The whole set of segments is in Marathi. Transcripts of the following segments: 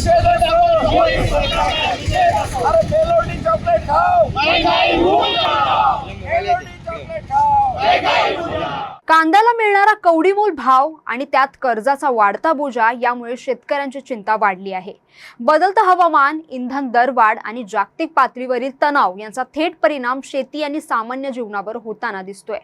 निषेध करो, अरे मेलोडी चॉकलेट खाओ, मेलोडी चॉकलेट खाओ। कांद्याला मिळणारा कवडीमोल भाव आणि त्यात कर्जाचा वाढता बोजा यामुळे शेतकऱ्यांची चिंता वाढली आहे। बदलतं हवामान, इंधन दरवाढ आणि जागतिक पातळीवरील तणाव यांचा थेट परिणाम शेती आणि सामान्य जीवनावर होताना दिसतोय।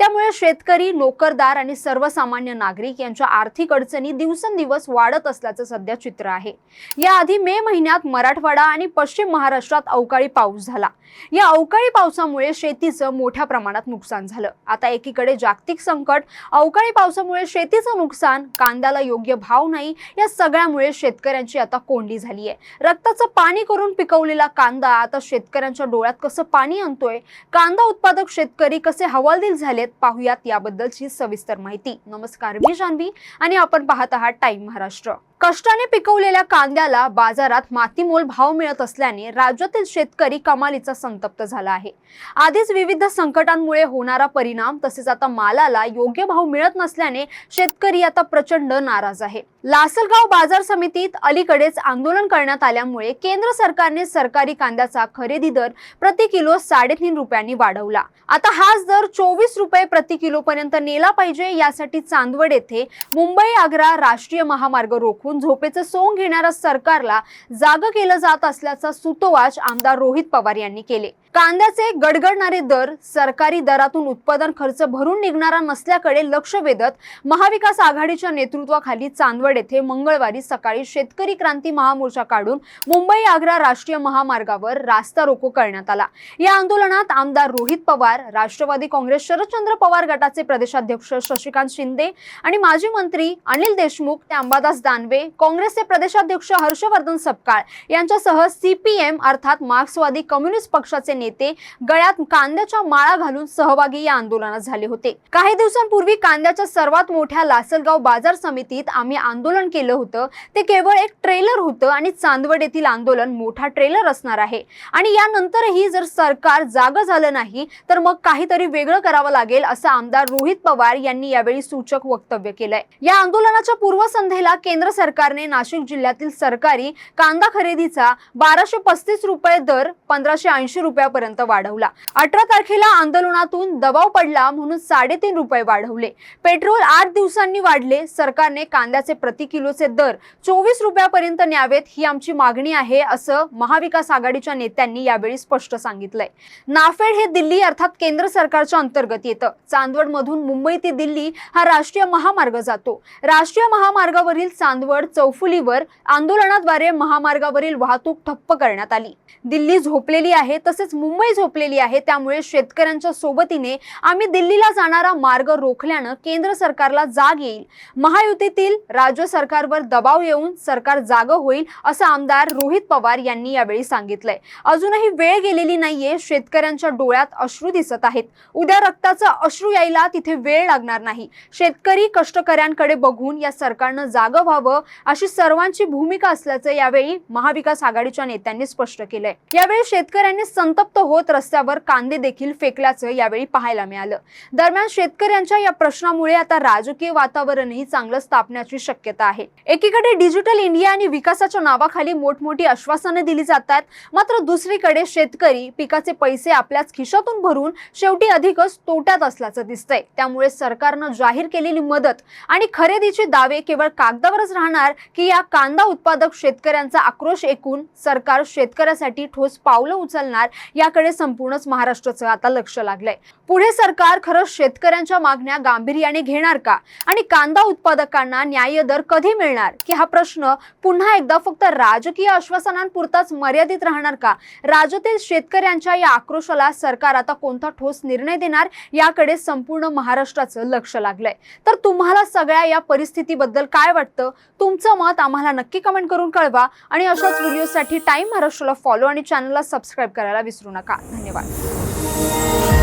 त्यामुळे शेतकरी, नोकरदार आणि सर्वसामान्य नागरिक यांच्या आर्थिक अडचणी दिवसेंदिवस वाढत असल्याचं सध्या चित्र आहे। याआधी मे महिन्यात मराठवाडा आणि पश्चिम महाराष्ट्रात अवकाळी पाऊस झाला। या अवकाळी पावसामुळे शेतीचं मोठ्या प्रमाणात नुकसान झालं। आता एकीकडे जागतिक संकट, अवकाळी पावसामुळे शेतीचं नुकसान, कांद्याला योग्य भाव नाही, या सगळ्यामुळे शेतकऱ्यांची आता कोंडी झाली आहे। रक्ताचं पाणी करून पिकवलेला कांदा आता शेतकऱ्यांच्या डोळ्यात कसं पाणी आणतोय? कांदा उत्पादक शेतकरी कसे हवालदिल झालेत, पाहूयात याबद्दलची सविस्तर माहिती। नमस्कार, मी जान्हवी आणि आपण पाहत आहात टाइम महाराष्ट्र। कष्टाने पिकवलेल्या कांद्याला बाजारात मातीमोल भाव मिळत असल्याने राज्यातील शेतकरी कमालीचा संतप्त झाला आहे। आधीच विविध संकटांमुळे होणारा परिणाम तसेच आता मालाला योग्य भाव मिळत नसल्याने शेतकरी आता प्रचंड नाराज आहे। लासलगाव बाजार समितीत अलीकडेच आंदोलन करण्यात आल्यामुळे केंद्र सरकारने सरकारी कांद्याचा खरेदी दर प्रति किलो 3.5 रुपयांनी वाढवला। आता हाच दर 24 रुपये प्रति किलो पर्यंत नेला पाहिजे। यासाठी चांदवड येथे मुंबई-आग्रा राष्ट्रीय महामार्ग रोखून झोपेचं सोंग घेणाऱ्या सरकारला जागं केलं जात असल्याचा सूतोवाच आमदार रोहित पवार यांनी केले। कांद्याचे गडगडणारे दर, सरकारी दरातून उत्पादन खर्च भरून निघणारा नसल्याकडे लक्ष वेधत महाविकास आघाडीच्या नेतृत्वाखाली चांदवड येथे मंगळवारी सकाळी शेतकरी क्रांती महामोर्चा काढून मुंबई-आग्रा राष्ट्रीय महामार्गावर रास्ता रोको करण्यात आला। या आंदोलनात आमदार रोहित पवार, राष्ट्रवादी काँग्रेस शरदचंद्र पवार गटाचे प्रदेशाध्यक्ष शशिकांत शिंदे आणि माजी मंत्री अनिल देशमुख, अंबादास दानवे, काँग्रेसचे प्रदेशाध्यक्ष हर्षवर्धन सपकाळ यांच्यासह सीपीएम अर्थात मार्क्सवादी कम्युनिस्ट पक्षाचे नेते गळ्यात कांद्याच्या माळा घालून सहभागी या आंदोलनात झाले होते। काही दिवसांपूर्वी कांद्याच्या सर्वात मोठ्या लासलगाव बाजार समितीत आम्ही आंदोलन केलं होतं। ते केवळ एक ट्रेलर होतं आणि चांदवड येथील आंदोलन मोठा ट्रेलर असणार आहे आणि यानंतरही जर सरकार जागं झालं नाही तर मग काहीतरी वेगळं करावं लागेल, असं आमदार रोहित पवार यांनी यावेळी सूचक वक्तव्य केलंय। या आंदोलनाच्या पूर्वसंध्येला केंद्र सरकारने नाशिक जिल्ह्यातील सरकारी कांदा खरेदीचा 1235 रुपये दर 1580 रुपयापर्यंत वाढवला। 18 तारखेला आंदोलनातून दबाव पडला म्हणून 3.5 रुपये वाढवले। पेट्रोल 8 दिवसांनी वाढले। सरकारने कांद्याचे प्रति किलोचे दर 24 रुपयापर्यंत न्यावेत, ही आमची मागणी आहे, असं महाविकास आघाडीच्या नेत्यांनी यावेळी स्पष्ट सांगितलंय। नाफेड हे दिल्ली अर्थात केंद्र सरकारच्या अंतर्गत येतं। चांदवड मधून मुंबई ते दिल्ली हा राष्ट्रीय महामार्ग जातो। राष्ट्रीय महामार्गावरील चांदवड चौफुलीवर आंदोलनाद्वारे महामार्गावरील वाहतूक ठप्प करण्यात आली। दिल्ली झोपलेली आहे, तसेच मुंबई झोपलेली आहे। त्यामुळे शेतकऱ्यांच्या सोबतीने आम्ही दिल्लीला जाणारा मार्ग रोखल्यानं केंद्र सरकारला जाग येईल। महायुतीतील राज्य सरकारवर दबाव येऊन सरकार जागं होईल, असं आमदार रोहित पवार यांनी यावेळी सांगितलंय। अजूनही वेळ गेलेली नाहीये। शेतकऱ्यांच्या डोळ्यात अश्रू दिसत आहेत। उद्या रक्ताचा अश्रू यायला तिथे वेळ लागणार नाही। शेतकरी कष्टकऱ्यांकडे बघून या सरकारनं जागं व्हावं अशी सर्वांची भूमिका असल्याचं यावेळी महाविकास आघाडीच्या नेत्यांनी स्पष्ट केलंय। यावेळी शेतकऱ्यांनी संतप्त होत रस्त्यावर कांदे देखील फेकल्याचं यावेळी पाहायला मिळालं। दरम्यान शेतकऱ्यांच्या या प्रश्नामुळे आता राजकीय वातावरणही चांगलं तापण्याची शक्यता आहे। एकीकडे डिजिटल इंडिया आणि विकासाच्या नावाखाली मोठमोठी आश्वासने दिली जातात, मात्र दुसरीकडे शेतकरी पिकाचे पैसे आपल्याच खिशातून भरून शेवटी अधिकच तोट्यात असल्याचं दिसतंय। त्यामुळे सरकारनं जाहीर केलेली मदत आणि खरेदीचे दावे केवळ कागदावरच राहणार की या कांदा उत्पादक शेतकऱ्यांचा आक्रोश ऐकून सरकार शेतकऱ्यासाठी ठोस पावलं उचलणार, याकडे संपूर्णच महाराष्ट्राचं आता लक्ष लागलंय। पुढे सरकार खरंच शेतकऱ्यांच्या मागण्या गांभीर्याने घेणार का आणि कांदा उत्पादकांना न्याय्य दर कधी मिळणार की हा प्रश्न पुन्हा एकदा फक्त राजकीय आश्वासनांपुरताच मर्यादित राहणार का? राज्यातील शेतकऱ्यांच्या या आक्रोशाला सरकार आता कोणता ठोस निर्णय देणार, याकडे संपूर्ण महाराष्ट्राचं लक्ष लागलंय। तर तुम्हाला सगळ्या या परिस्थितीबद्दल काय वाटतं? तुमचं मत आम्हाला नक्की कमेंट करून कळवा आणि अशाच व्हिडिओसाठी टाइम महाराष्ट्राला फॉलो आणि चॅनलला सबस्क्राईब करायला विसरू नका। धन्यवाद।